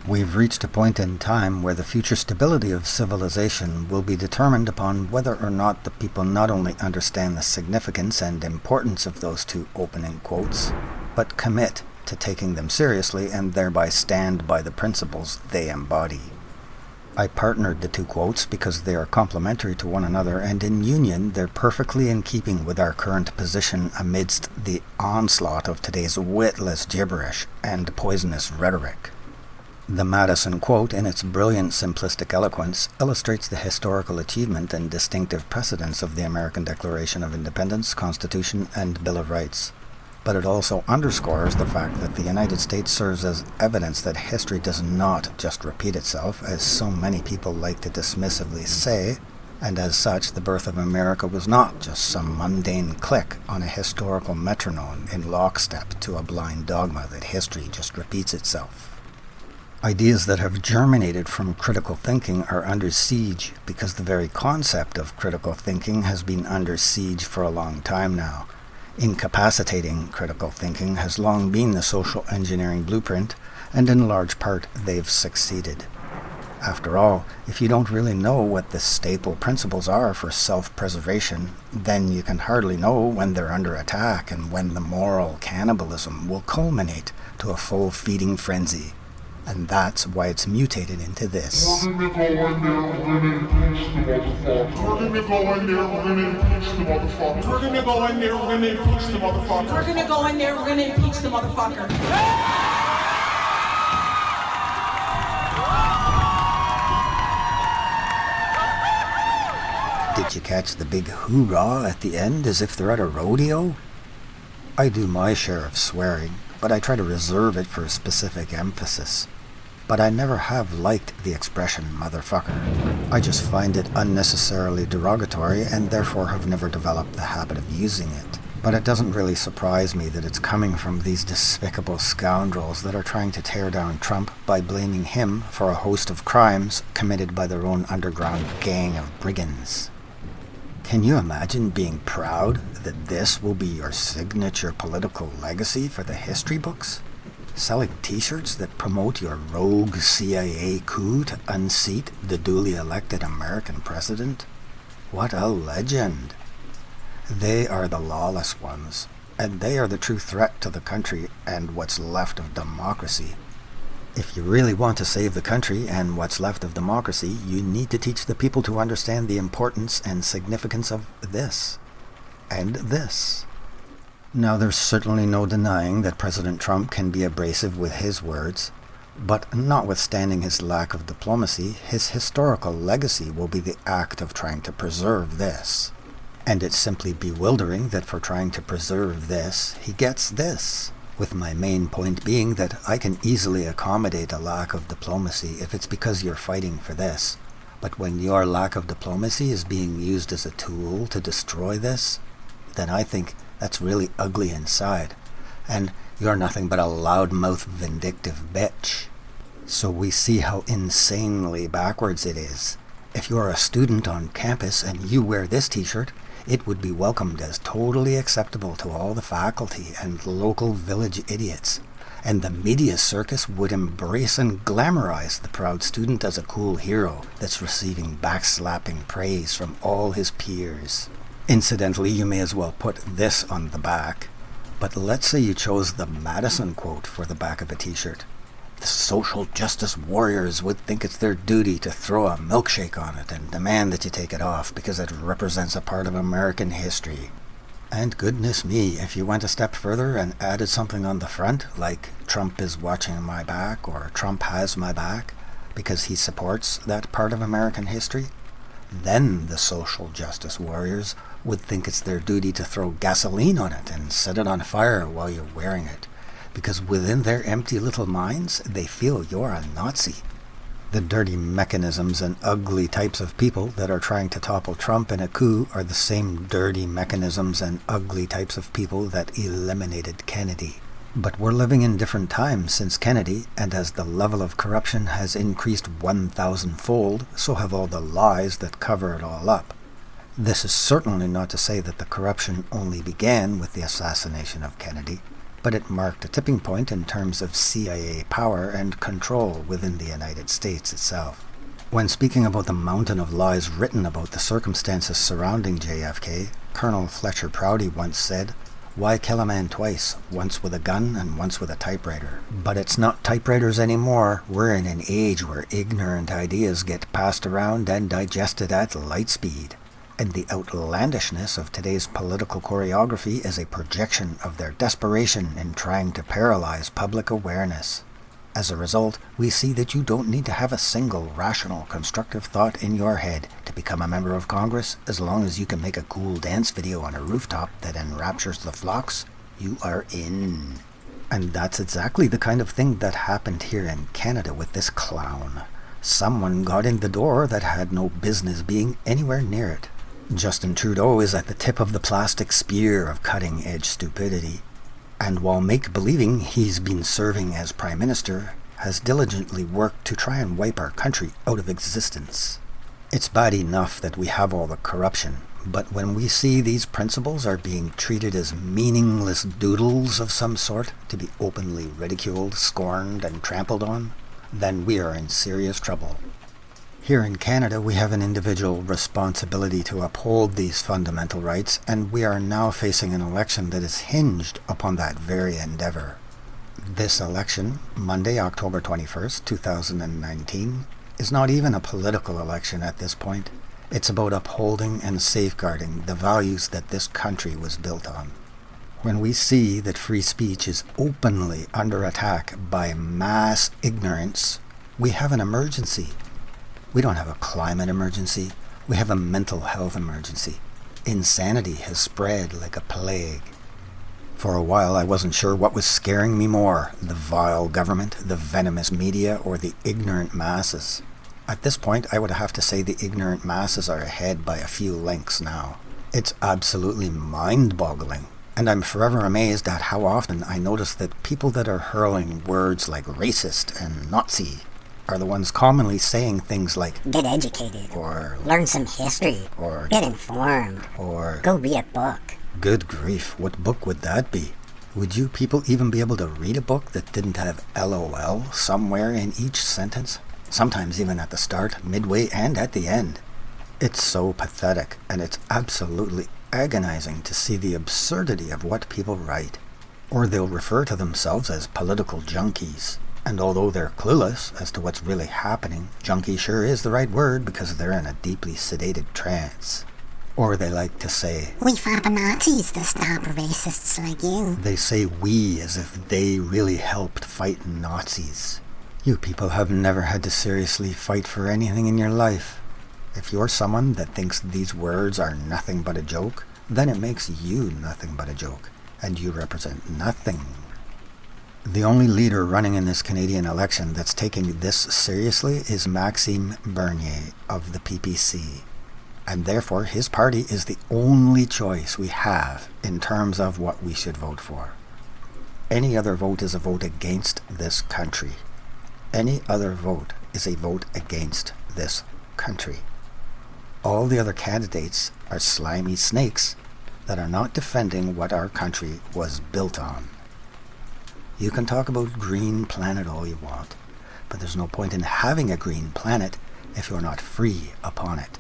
We've reached a point in time where the future stability of civilization will be determined upon whether or not the people not only understand the significance and importance of those two opening quotes, but commit to taking them seriously and thereby stand by the principles they embody. I partnered the two quotes because they are complementary to one another, and in union they're perfectly in keeping with our current position amidst the onslaught of today's witless gibberish and poisonous rhetoric. The Madison quote, in its brilliant simplistic eloquence, illustrates the historical achievement and distinctive precedence of the American Declaration of Independence, Constitution, and Bill of Rights. But it also underscores the fact that the United States serves as evidence that history does not just repeat itself, as so many people like to dismissively say, and as such the birth of America was not just some mundane click on a historical metronome in lockstep to a blind dogma that history just repeats itself. Ideas that have germinated from critical thinking are under siege because the very concept of critical thinking has been under siege for a long time now. Incapacitating critical thinking has long been the social engineering blueprint, and in large part they've succeeded. After all, if you don't really know what the staple principles are for self-preservation, then you can hardly know when they're under attack and when the moral cannibalism will culminate to a full feeding frenzy. And that's why it's mutated into this. We're gonna go in there, we're gonna impeach the motherfucker. We're gonna go in there, we're gonna impeach the motherfucker. We're gonna go in there, we're gonna impeach the motherfucker. We're gonna go in there, we're gonna impeach the motherfucker. Did you catch the big hoorah at the end as if they're at a rodeo? I do my share of swearing, but I try to reserve it for a specific emphasis. But I never have liked the expression motherfucker. I just find it unnecessarily derogatory and therefore have never developed the habit of using it. But it doesn't really surprise me that it's coming from these despicable scoundrels that are trying to tear down Trump by blaming him for a host of crimes committed by their own underground gang of brigands. Can you imagine being proud that this will be your signature political legacy for the history books? Selling t-shirts that promote your rogue CIA coup to unseat the duly elected American president? What a legend! They are the lawless ones, and they are the true threat to the country and what's left of democracy. If you really want to save the country and what's left of democracy, you need to teach the people to understand the importance and significance of this, and this. Now, there's certainly no denying that President Trump can be abrasive with his words, but notwithstanding his lack of diplomacy, his historical legacy will be the act of trying to preserve this. And it's simply bewildering that for trying to preserve this, he gets this. With my main point being that I can easily accommodate a lack of diplomacy if it's because you're fighting for this. But when your lack of diplomacy is being used as a tool to destroy this, then I think that's really ugly inside. And you're nothing but a loudmouth vindictive bitch. So we see how insanely backwards it is. If you're a student on campus and you wear this t-shirt, it would be welcomed as totally acceptable to all the faculty and local village idiots, and the media circus would embrace and glamorize the proud student as a cool hero that's receiving backslapping praise from all his peers. Incidentally, you may as well put this on the back, but let's say you chose the Madison quote for the back of a t-shirt. The social justice warriors would think it's their duty to throw a milkshake on it and demand that you take it off because it represents a part of American history. And goodness me, if you went a step further and added something on the front, like Trump is watching my back or Trump has my back, because he supports that part of American history, then the social justice warriors would think it's their duty to throw gasoline on it and set it on fire while you're wearing it. Because within their empty little minds, they feel you're a Nazi. The dirty mechanisms and ugly types of people that are trying to topple Trump in a coup are the same dirty mechanisms and ugly types of people that eliminated Kennedy. But we're living in different times since Kennedy, and as the level of corruption has increased 1,000-fold, so have all the lies that cover it all up. This is certainly not to say that the corruption only began with the assassination of Kennedy. but it marked a tipping point in terms of CIA power and control within the United States itself. When speaking about the mountain of lies written about the circumstances surrounding JFK, Colonel Fletcher Prouty once said, "Why kill a man twice, once with a gun and once with a typewriter?" But it's not typewriters anymore. We're in an age where ignorant ideas get passed around and digested at light speed. And the outlandishness of today's political choreography is a projection of their desperation in trying to paralyze public awareness. As a result, we see that you don't need to have a single rational, constructive thought in your head to become a member of Congress. As long as you can make a cool dance video on a rooftop that enraptures the flocks, you are in. And that's exactly the kind of thing that happened here in Canada with this clown. Someone got in the door that had no business being anywhere near it. Justin Trudeau is at the tip of the plastic spear of cutting-edge stupidity. And while make-believing he's been serving as Prime Minister, has diligently worked to try and wipe our country out of existence. It's bad enough that we have all the corruption, but when we see these principles are being treated as meaningless doodles of some sort, to be openly ridiculed, scorned, and trampled on, then we are in serious trouble. Here in Canada, we have an individual responsibility to uphold these fundamental rights, and we are now facing an election that is hinged upon that very endeavor. This election, Monday, October 21st, 2019, is not even a political election at this point. It's about upholding and safeguarding the values that this country was built on. When we see that free speech is openly under attack by mass ignorance, we have an emergency. We don't have a climate emergency. We have a mental health emergency. Insanity has spread like a plague. For a while, I wasn't sure what was scaring me more, the vile government, the venomous media, or the ignorant masses. At this point, I would have to say the ignorant masses are ahead by a few lengths now. It's absolutely mind-boggling. And I'm forever amazed at how often I notice that people that are hurling words like racist and Nazi are the ones commonly saying things like, "Get educated," or "Learn some history," or "Get informed," or "Go read a book." Good grief, what book would that be? Would you people even be able to read a book that didn't have LOL somewhere in each sentence? Sometimes even at the start, midway, and at the end. It's so pathetic, and it's absolutely agonizing to see the absurdity of what people write. Or they'll refer to themselves as political junkies. And although they're clueless as to what's really happening, junkie sure is the right word because they're in a deeply sedated trance. Or they like to say, "We fought the Nazis to stop racists like you." They say we as if they really helped fight Nazis. You people have never had to seriously fight for anything in your life. If you're someone that thinks these words are nothing but a joke, then it makes you nothing but a joke, and you represent nothing. The only leader running in this Canadian election that's taking this seriously is Maxime Bernier of the PPC, and therefore his party is the only choice we have in terms of what we should vote for. Any other vote is a vote against this country. Any other vote is a vote against this country. All the other candidates are slimy snakes that are not defending what our country was built on. You can talk about green planet all you want, but there's no point in having a green planet if you're not free upon it.